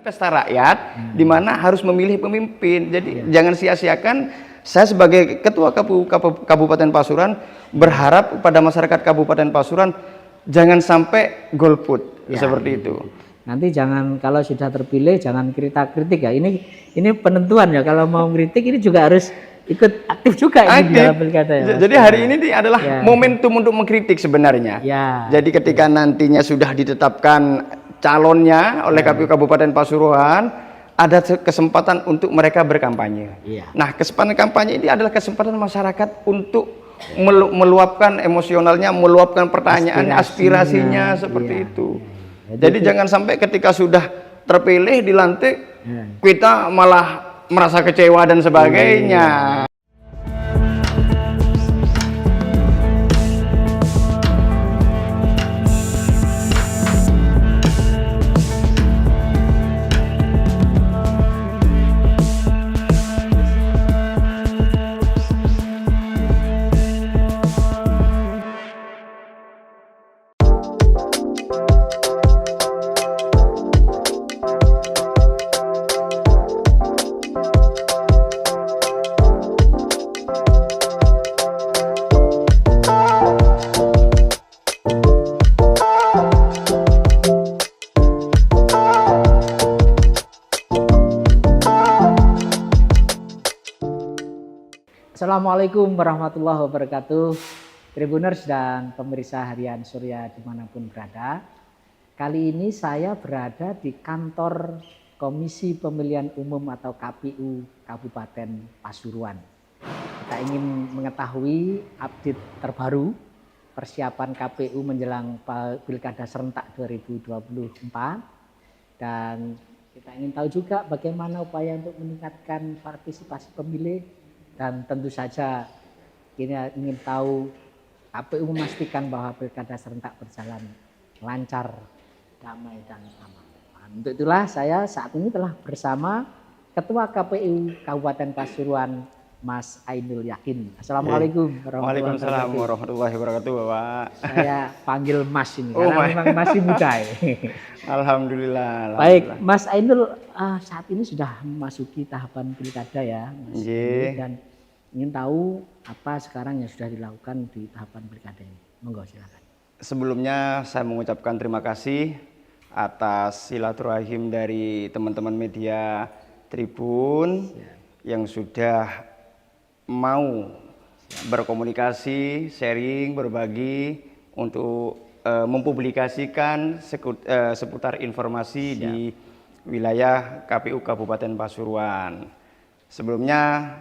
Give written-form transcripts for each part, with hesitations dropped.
pesta rakyat di mana harus memilih pemimpin. Jadi jangan sia-siakan. Saya sebagai ketua Kabupaten Pasuruan berharap pada masyarakat Kabupaten Pasuruan jangan sampai golput seperti itu. Nanti jangan, kalau sudah terpilih jangan kritik ya. Ini penentuan ya, kalau mau kritik ini juga harus ikut aktif juga ini dalam pilkada ya. Jadi hari ini adalah momentum untuk mengkritik sebenarnya. Jadi ketika nantinya sudah ditetapkan calonnya oleh KPU Kabupaten Pasuruan, ada kesempatan untuk mereka berkampanye. Nah, kesempatan kampanye ini adalah kesempatan masyarakat untuk meluapkan emosionalnya, meluapkan pertanyaan, aspirasinya seperti itu. Jadi jangan sampai ketika sudah terpilih dilantik kita malah merasa kecewa dan sebagainya. Assalamualaikum warahmatullahi wabarakatuh, Tribuners dan pemirsa harian Surya dimanapun berada. Kali ini saya berada di kantor Komisi Pemilihan Umum atau KPU Kabupaten Pasuruan. Kita ingin mengetahui update terbaru persiapan KPU menjelang Pilkada Serentak 2024 dan kita ingin tahu juga bagaimana upaya untuk meningkatkan partisipasi pemilih. Dan tentu saja kita ingin tahu KPU memastikan bahwa pilkada serentak berjalan lancar, damai dan aman. Untuk itulah saya saat ini telah bersama Ketua KPU Kabupaten Pasuruan, Mas Ainul Yakin. Assalamualaikum Waalaikumsalam warahmatullahi wabarakatuh, Bapak. Saya panggil Mas ini karena memang masih muda. Alhamdulillah. Baik, Mas Ainul, saat ini sudah memasuki tahapan pilkada ya, Mas. Dan ingin tahu apa sekarang yang sudah dilakukan di tahapan pilkada ini. Monggo silakan. Sebelumnya saya mengucapkan terima kasih atas silaturahim dari teman-teman media Tribun yang sudah mau berkomunikasi, sharing, berbagi untuk mempublikasikan seputar informasi di wilayah KPU Kabupaten Pasuruan. Sebelumnya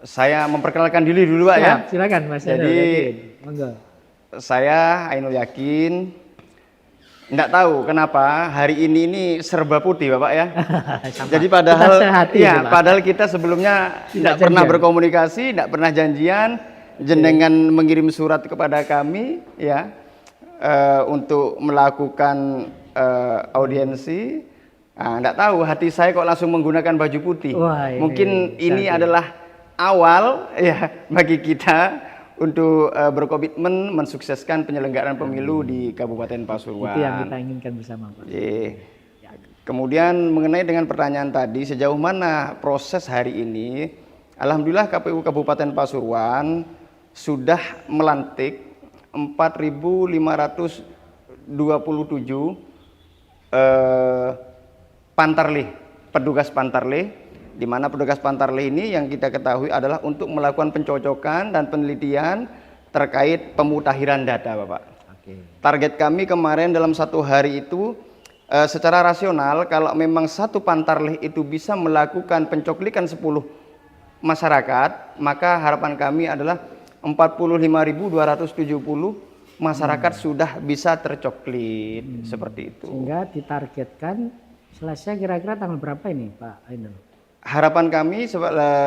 saya memperkenalkan diri dulu, Pak, ya. Silakan, Mas. Jadi monggo. Saya Ainul Yakin. Enggak tahu kenapa hari ini serba putih, Bapak, ya. Jadi padahal kita sebelumnya tidak pernah berkomunikasi, tidak pernah janjian, jenengan mengirim surat kepada kami ya untuk melakukan audiensi. Enggak tahu hati saya kok langsung menggunakan baju putih. Mungkin ini adalah awal ya bagi kita untuk berkomitmen mensukseskan penyelenggaraan pemilu di Kabupaten Pasuruan. Itu yang kita inginkan bersama, Pak. Kemudian mengenai dengan pertanyaan tadi, sejauh mana proses hari ini? Alhamdulillah KPU Kabupaten Pasuruan sudah melantik 4.527 pantarlih, petugas pantarlih. Di mana petugas pantarlih ini yang kita ketahui adalah untuk melakukan pencocokan dan penelitian terkait pemutakhiran data, Bapak. Target kami kemarin dalam satu hari itu secara rasional kalau memang satu pantarlih itu bisa melakukan pencoklikan 10 masyarakat, maka harapan kami adalah 45.270 masyarakat sudah bisa tercoklit seperti itu. Sehingga ditargetkan selesai kira-kira tanggal berapa ini, Pak Ainul? Harapan kami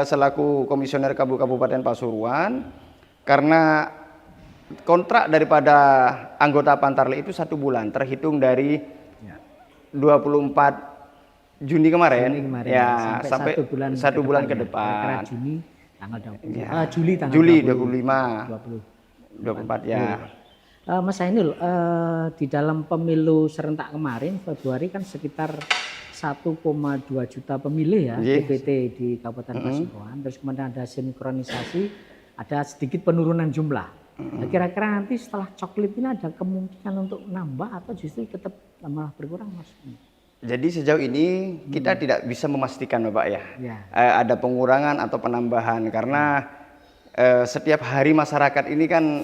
selaku komisioner Kabupaten Pasuruan, karena kontrak daripada anggota pantarlih itu 1 bulan, terhitung dari 24 Juni kemarin, ya sampai 1 bulan ke depan. Juni tanggal 20. Juli 25. 24 ya. Mas Ainul, di dalam pemilu serentak kemarin Februari kan sekitar 1,2 juta pemilih ya, Yes. DPT di Kabupaten Pasuruan. Terus kemudian ada sinkronisasi, ada sedikit penurunan jumlah. Nah, kira-kira nanti setelah coklit ini ada kemungkinan untuk nambah atau justru tetap malah berkurang, Mas? Jadi sejauh ini kita tidak bisa memastikan, Bapak ya, Ya. ada pengurangan atau penambahan karena setiap hari masyarakat ini kan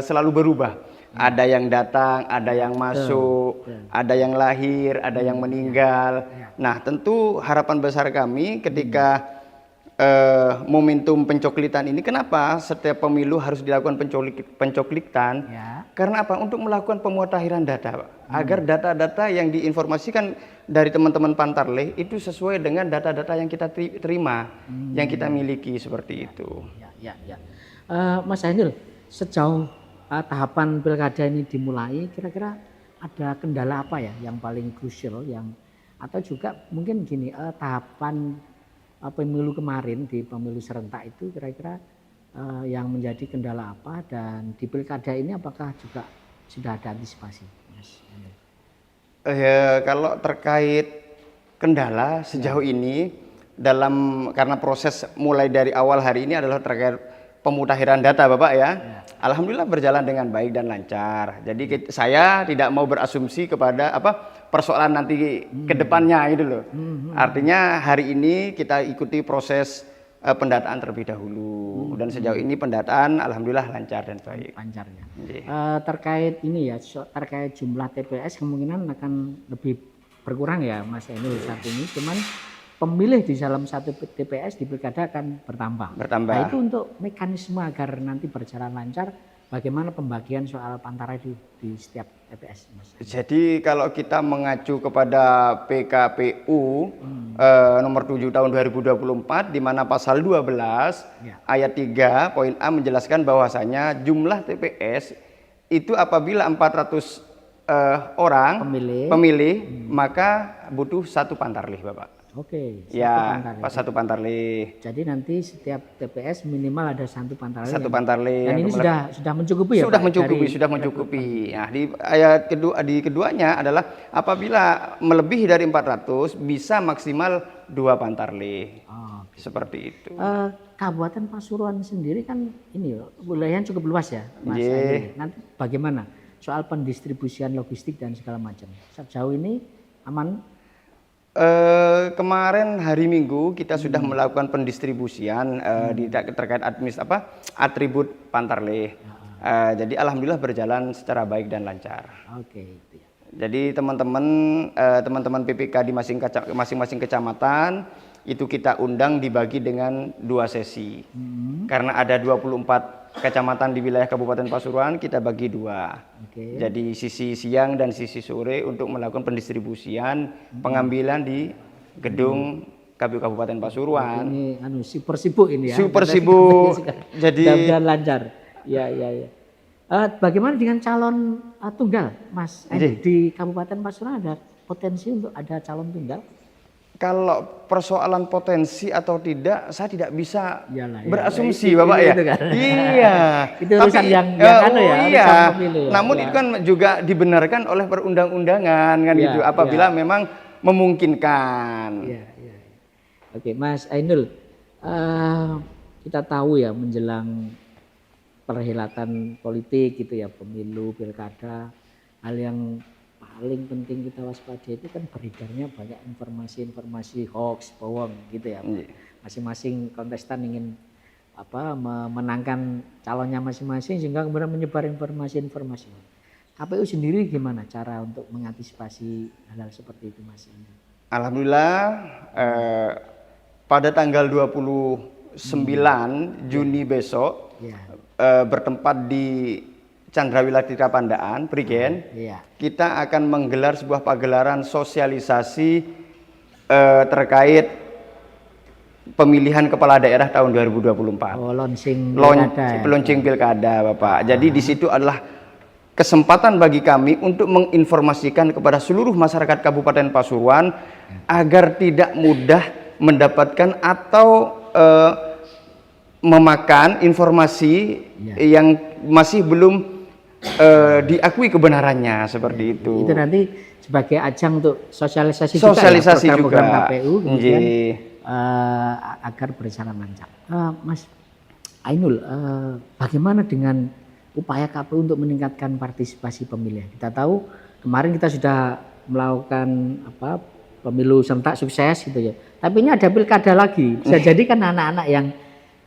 selalu berubah. Ada yang datang, ada yang masuk, ada yang lahir, ada yang meninggal. Nah, tentu harapan besar kami ketika momentum pencoklitan ini, kenapa setiap pemilu harus dilakukan pencoklitan? Ya. Karena apa? Untuk melakukan pemutakhiran data, Pak. Agar data-data yang diinformasikan dari teman-teman Pantarlih itu sesuai dengan data-data yang kita terima, yang kita miliki seperti itu. Ya. Mas Ainul, sejauh tahapan pilkada ini dimulai, kira-kira ada kendala apa ya yang paling krusial, yang atau juga mungkin gini, tahapan pemilu kemarin di pemilu serentak itu kira-kira yang menjadi kendala apa, dan di pilkada ini apakah juga sudah ada antisipasi, Mas Ainul? Ya, kalau terkait kendala sejauh ini karena proses mulai dari awal hari ini adalah terkait pemutakhiran data, Bapak ya. Alhamdulillah berjalan dengan baik dan lancar. Jadi saya tidak mau berasumsi kepada persoalan nanti ke depannya gitu loh. Artinya hari ini kita ikuti proses pendataan terlebih dahulu, dan sejauh ini pendataan alhamdulillah lancar dan baik. Lancar ya. Terkait ini ya, terkait jumlah TPS kemungkinan akan lebih berkurang ya, Mas Ainul saat ini. Cuman pemilih di dalam satu TPS di pilkada akan bertambah. Nah, itu untuk mekanisme agar nanti berjalan lancar, bagaimana pembagian soal Pantarlih di setiap TPS, Mas? Jadi kalau kita mengacu kepada PKPU nomor 7 tahun 2024, di mana pasal 12 ayat 3 poin A menjelaskan bahwasanya jumlah TPS itu apabila 400 orang pemilih maka butuh satu Pantarlih, Bapak. Oke, satu Pantarlih. Jadi nanti setiap TPS minimal ada satu Pantarlih. Satu Pantarlih. Dan ini sudah mencukupi ya, sudah Pak? Sudah mencukupi. Nah, di ayat keduanya adalah apabila melebihi dari 400 bisa maksimal 2 Pantarlih. Seperti itu. Kabupaten Pasuruan sendiri kan ini wilayahnya cukup luas ya, Mas Ainul. Nanti bagaimana soal pendistribusian logistik dan segala macam? Sejauh ini aman? Kemarin hari Minggu kita sudah melakukan pendistribusian terkait atribut Pantarlih. Jadi alhamdulillah berjalan secara baik dan lancar. Oke, itu ya. Jadi teman-teman PPK di masing-masing kecamatan itu kita undang dibagi dengan 2 sesi. Karena ada 24 kecamatan di wilayah Kabupaten Pasuruan, kita bagi 2. Jadi sisi siang dan sisi sore untuk melakukan pendistribusian, pengambilan di gedung KPU Kabupaten Pasuruan. Ini super sibuk ini ya. Super sibuk. Jadi dan lancar. Ya. Bagaimana dengan calon tunggal, Mas? Di Kabupaten Pasuruan ada potensi untuk ada calon tunggal? Kalau persoalan potensi atau tidak, saya tidak bisa berasumsi, ya, Bapak ya. Kan? Iya. Itu urusan yang iya. Namun itu kan juga dibenarkan oleh perundang-undangan kan gitu. Apabila memang memungkinkan. Iya. Oke, Mas Ainul, kita tahu ya menjelang perhelatan politik gitu ya, pemilu, pilkada, hal yang paling penting kita waspadai itu kan beredarnya banyak informasi hoax, bohong gitu ya. Masing-masing kontestan ingin memenangkan calonnya masing-masing sehingga kemudian menyebar informasi. KPU sendiri gimana cara untuk mengantisipasi hal-hal seperti itu, Mas? Alhamdulillah pada tanggal 29 Juni besok bertempat di Candrawilatika Pandaan, Prigen, kita akan menggelar sebuah pagelaran sosialisasi terkait pemilihan kepala daerah tahun 2024. Launching pilkada, Bapak. Jadi di situ adalah kesempatan bagi kami untuk menginformasikan kepada seluruh masyarakat Kabupaten Pasuruan agar tidak mudah mendapatkan atau memakan informasi yang masih belum diakui kebenarannya seperti itu. Itu nanti sebagai ajang untuk sosialisasi, Sosialisasi juga ya, program juga. KPU kemudian agar berjalan lancar. Mas Ainul, bagaimana dengan upaya KPU untuk meningkatkan partisipasi pemilihan? Kita tahu kemarin kita sudah melakukan pemilu serentak sukses gitu ya. Tapi ini ada pilkada lagi. Bisa jadi kan anak-anak yang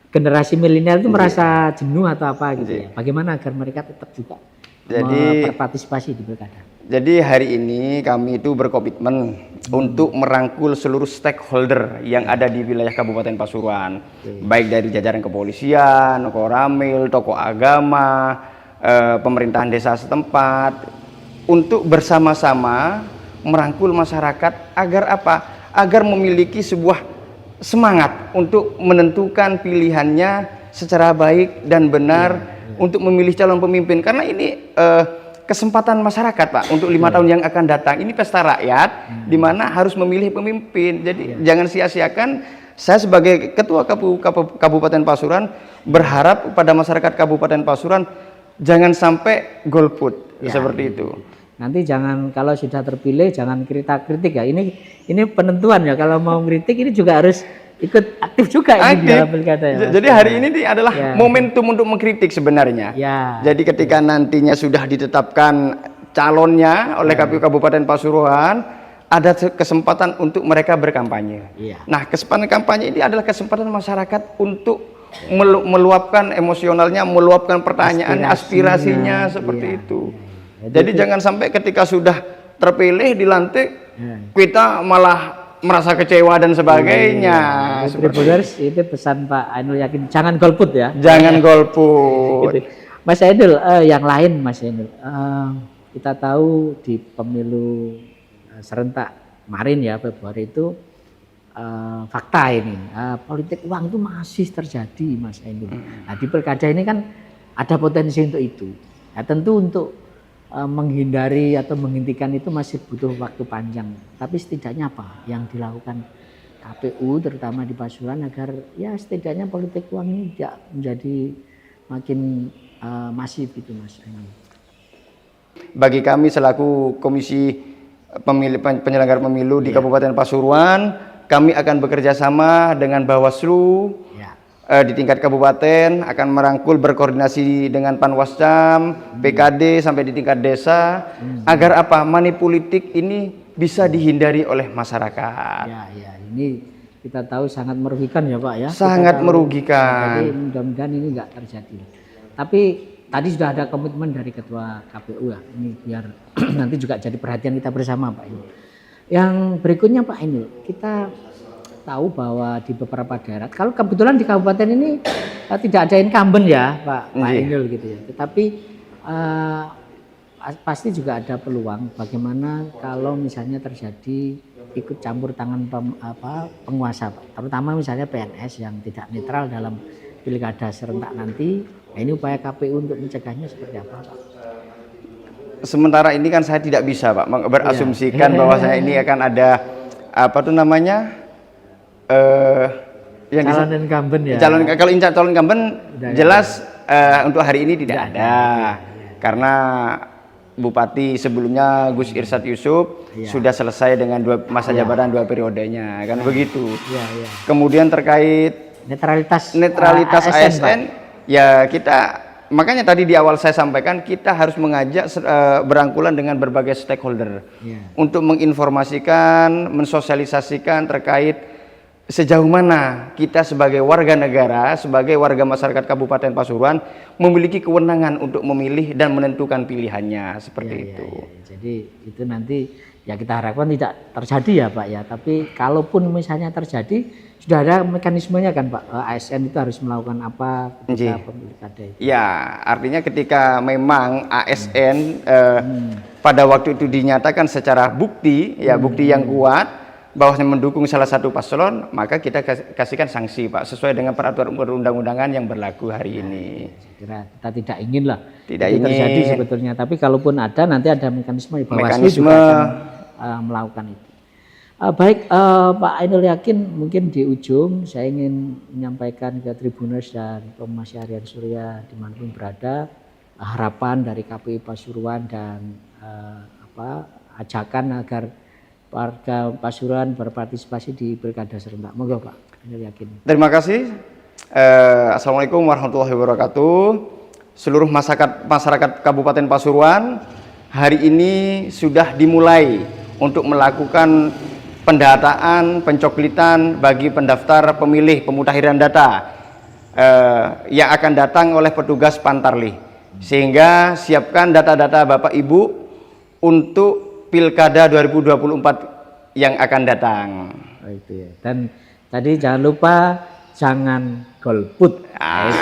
generasi milenial itu merasa jenuh atau apa gitu ya. Bagaimana agar mereka tetap juga berpartisipasi di pilkada? Jadi hari ini kami itu berkomitmen untuk merangkul seluruh stakeholder yang ada di wilayah Kabupaten Pasuruan, baik dari jajaran kepolisian, koramil, tokoh agama, pemerintahan desa setempat, untuk bersama-sama merangkul masyarakat agar apa? Agar memiliki sebuah semangat untuk menentukan pilihannya secara baik dan benar untuk memilih calon pemimpin. Karena ini kesempatan masyarakat, Pak, untuk 5 tahun yang akan datang. Ini pesta rakyat di mana harus memilih pemimpin. Jadi jangan sia-siakan. Saya sebagai Ketua Kabupaten Pasuruan berharap pada masyarakat Kabupaten Pasuruan jangan sampai golput seperti itu. Nanti jangan, kalau sudah terpilih jangan kritik ya. Ini penentuan ya, kalau mau kritik ini juga harus ikut aktif juga ini di dalam pilkada ya. Jadi hari ini adalah momentum untuk mengkritik sebenarnya. Jadi ketika nantinya sudah ditetapkan calonnya oleh KPU Kabupaten Pasuruan, ada kesempatan untuk mereka berkampanye. Nah, kesempatan kampanye ini adalah kesempatan masyarakat untuk meluapkan emosionalnya, meluapkan pertanyaan, aspirasinya seperti itu. Jadi jangan sampai ketika sudah terpilih dilantik kita malah merasa kecewa dan sebagainya. Tribuners, itu pesan Pak Ainul Yakin, jangan golput ya. Jangan golput. Gitu. Mas Ainul, yang lain Mas Ainul, kita tahu di pemilu serentak kemarin ya, Februari itu fakta ini, politik uang itu masih terjadi, Mas Ainul. Nah, di pilkada ini kan ada potensi untuk itu. Nah, tentu untuk menghindari atau menghentikan itu masih butuh waktu panjang. Tapi setidaknya apa yang dilakukan KPU terutama di Pasuruan agar ya setidaknya politik uang ini tidak menjadi makin masif gitu, Mas Ainul? Bagi kami selaku Komisi Penyelenggara Pemilu di Kabupaten Pasuruan, kami akan bekerja sama dengan Bawaslu di tingkat kabupaten, akan merangkul berkoordinasi dengan Panwascam, PKD sampai di tingkat desa, agar apa? Money politik ini bisa dihindari oleh masyarakat. Ini kita tahu sangat merugikan ya Pak ya. Sangat merugikan. Jadi mudah-mudahan ini enggak terjadi. Tapi tadi sudah ada komitmen dari Ketua KPU ya, ini biar nanti juga jadi perhatian kita bersama Pak Ainul. Yang berikutnya Pak Ainul, kita tahu bahwa di beberapa daerah, kalau kebetulan di kabupaten ini tidak ada incumbent ya Pak Ainul gitu ya. Tetapi pasti juga ada peluang bagaimana kalau misalnya terjadi ikut campur tangan penguasa Pak. Terutama misalnya PNS yang tidak netral dalam pilkada serentak nanti. Nah, ini upaya KPU untuk mencegahnya seperti apa Pak? Sementara ini kan saya tidak bisa Pak berasumsikan bahwa saya ini akan ada apa tuh namanya yang calon incumbent ya. Kalau calon incumbent jelas untuk hari ini tidak ada. Karena Bupati sebelumnya Gus Irsyad Yusuf sudah selesai dengan masa jabatan 2 periodenya, kan begitu. Kemudian terkait netralitas ASN, ya kita makanya tadi di awal saya sampaikan kita harus mengajak berangkulan dengan berbagai stakeholder untuk menginformasikan, mensosialisasikan terkait sejauh mana kita sebagai warga negara, sebagai warga masyarakat Kabupaten Pasuruan memiliki kewenangan untuk memilih dan menentukan pilihannya seperti itu. Jadi itu nanti ya kita harapkan tidak terjadi ya Pak ya. Tapi kalaupun misalnya terjadi sudah ada mekanismenya kan Pak, ASN itu harus melakukan apa ketika pilkada itu. Ya, artinya ketika memang ASN pada waktu itu dinyatakan secara bukti, bukti yang kuat bahwasanya mendukung salah satu paslon, maka kita kasihkan sanksi Pak sesuai dengan peraturan perundang-undangan yang berlaku hari ini. Saya kira kita tidak ingin lah terjadi sebetulnya, tapi kalaupun ada nanti ada mekanisme Bawaslu juga akan melakukan itu. Baik Pak Ainul Yakin, mungkin di ujung saya ingin menyampaikan ke Tribuners dan Komisi Harian Surya dimanapun berada, harapan dari KPU Pasuruan dan ajakan agar warga Pasuruan berpartisipasi di pilkada serentak. Moga Pak, Ainul Yakin. Terima kasih. Assalamualaikum warahmatullahi wabarakatuh. Seluruh masyarakat Kabupaten Pasuruan, hari ini sudah dimulai untuk melakukan pendataan, pencoklitan bagi pendaftar pemilih pemutahiran data yang akan datang oleh petugas Pantarlih. Sehingga siapkan data-data Bapak Ibu untuk Pilkada 2024 yang akan datang. Oh, itu ya. Dan tadi jangan lupa jangan golput.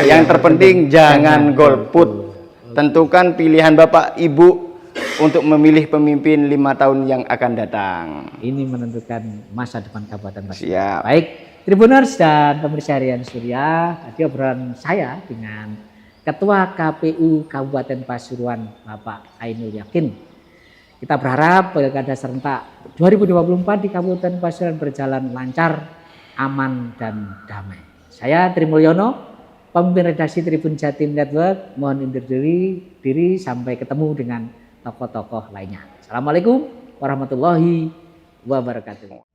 Yang terpenting jangan golput. Tentukan pilihan Bapak Ibu untuk memilih pemimpin 5 tahun yang akan datang. Ini menentukan masa depan Kabupaten Pasuruan. Siap. Baik, Tribuners dan pemirsa harian Surya, tadi obrolan saya dengan Ketua KPU Kabupaten Pasuruan, Bapak Ainul Yakin. Kita berharap pilkada serentak 2024 di Kabupaten Pasuruan berjalan lancar, aman, dan damai. Saya Tri Mulyono, pemimpin redaksi Tribun Jatim Network, mohon undur diri sampai ketemu dengan tokoh-tokoh lainnya. Assalamualaikum warahmatullahi wabarakatuh.